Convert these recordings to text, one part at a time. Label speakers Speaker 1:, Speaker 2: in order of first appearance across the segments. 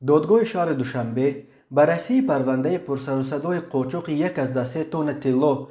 Speaker 1: دادگاه شهر دوشنبه بررسی پرونده پرسر و صدای قاچاق یک از 3 تن طلا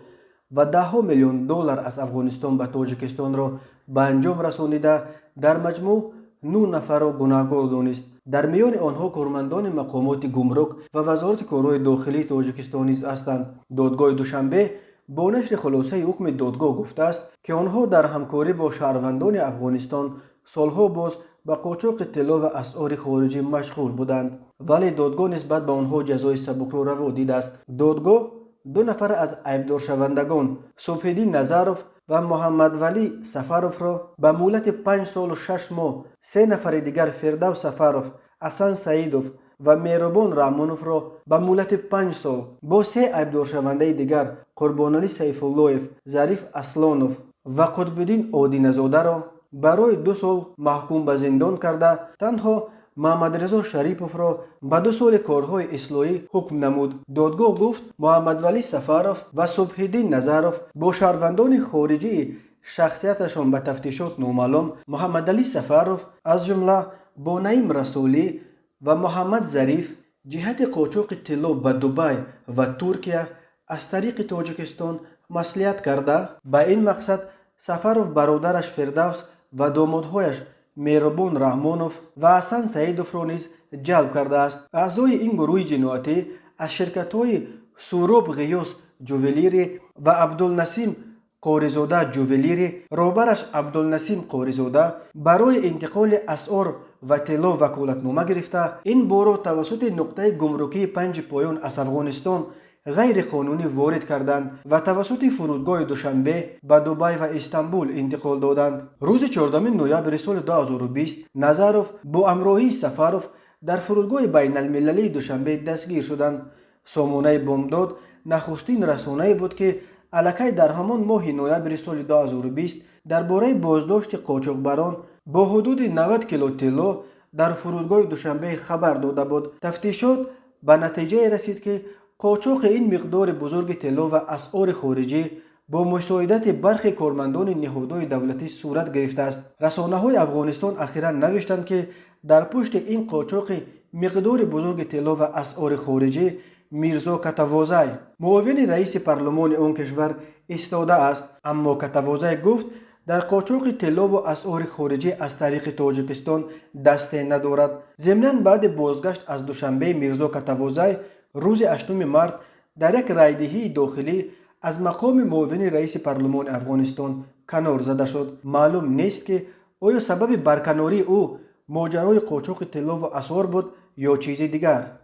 Speaker 1: و 10 میلیون دلار از افغانستان به تاجیکستان را به انجام رسانیده در مجموع 9 نفر را گناهکار دانست. در میان آنها کارمندان مقامات گمرک و وزارت کارهای داخلی تاجیکستان نیز هستند. دادگاه دوشنبه با نشر خلاصه حکم دادگاه گفته است که آنها در همکاری با شهروندان افغانستان سالها باز به قاچاق طلا و اسعار خارجی مشغول بودند، ولی دادگاه نسبت به آنها جزای سبک را روا دیده است. دادگاه 2 نفر از عیبدار شوندگان صبح‌الدین نظرов و محمد ولی سفروف را به مهلت 5 سال و 6 ماه، 3 نفر دیگر فردوس سفروف، حسن سعیدوف و مهربان رحمانوف را به مهلت 5 سال با 3 عیبدار شونده دیگر قربانعلی سیف‌اللهیف، ظریف اصلانوف و قطب‌الدین آدینه‌زاده را برای 2 سال محکوم به زندان کرده، تنها محمد رضا شریپوف را به 2 سال کارهای اصلاحی حکم نمود. دادگاه گفت محمد ولی سفروف و صبح‌الدین نظرов با شهروندان خارجی شخصیتشان به تفتیشات نامعلوم، محمد علی سفروف از جمله با نعیم رسولی و محمد ظریف جهت قاچاق طلا به دبی و ترکیه از طریق تاجیکستان مصلحت کرده. به این مقصد سفروف برادرش فردوس و دامادهایش مهربان رحمانوف و حسن سعیدوف را نیز جلب کرده است. اعضای این گروه جنایتی از شرکت‌های سوراب غیاث جوولری و عبدالنسیم قاریزاده جوولری، رهبرش عبدالنسیم قاریزاده، برای انتقال اسعار و طلا وکالتنامه گرفته. این بارا توسط نقطه گمرکی 5 پایان از افغانستان غیر قانونی وارد کردند و توسط فرودگاه دوشنبه به دبی و استانبول انتقال دادند. روز 14 نوامبر سال 2020 نظرов با همراهی سفروف در فرودگاه بین المللی دوشنبه دستگیر شدند. سامانه بامداد نخستین رسانه‌ای بود که الکی در همان ماه نوامبر سال 2020 درباره بازداشت قاچاقبران با حدود 90 کیلو طلا در فرودگاه دوشنبه خبر داده بود. تفتیشات به نتیجه رسید که قاچاق این مقدار بزرگ طلا و اسعار خارجی با مساعدت برخی کارمندان نهادهای دولتی صورت گرفته است. رسانه‌های افغانستان اخیراً نوشتند که در پشت این قاچاق مقدار بزرگ طلا و اسعار خارجی میرزا کتوازی، معاون رئیس پارلمان آن کشور، ایستاده است. اما کتوازی گفت در قاچاق طلا و اسعار خارجی از طریق تاجیکستان دست ندارد. ضمناً بعد بازگشت از دوشنبه میرزا کتوازی روز 8 مارس در یک رایدهی داخلی از مقام معاون رئیس پارلمان افغانستان کنار زده شد. معلوم نیست که آیا سبب برکناری او ماجرای قاچاق طلا و اسعار بود یا چیز دیگر.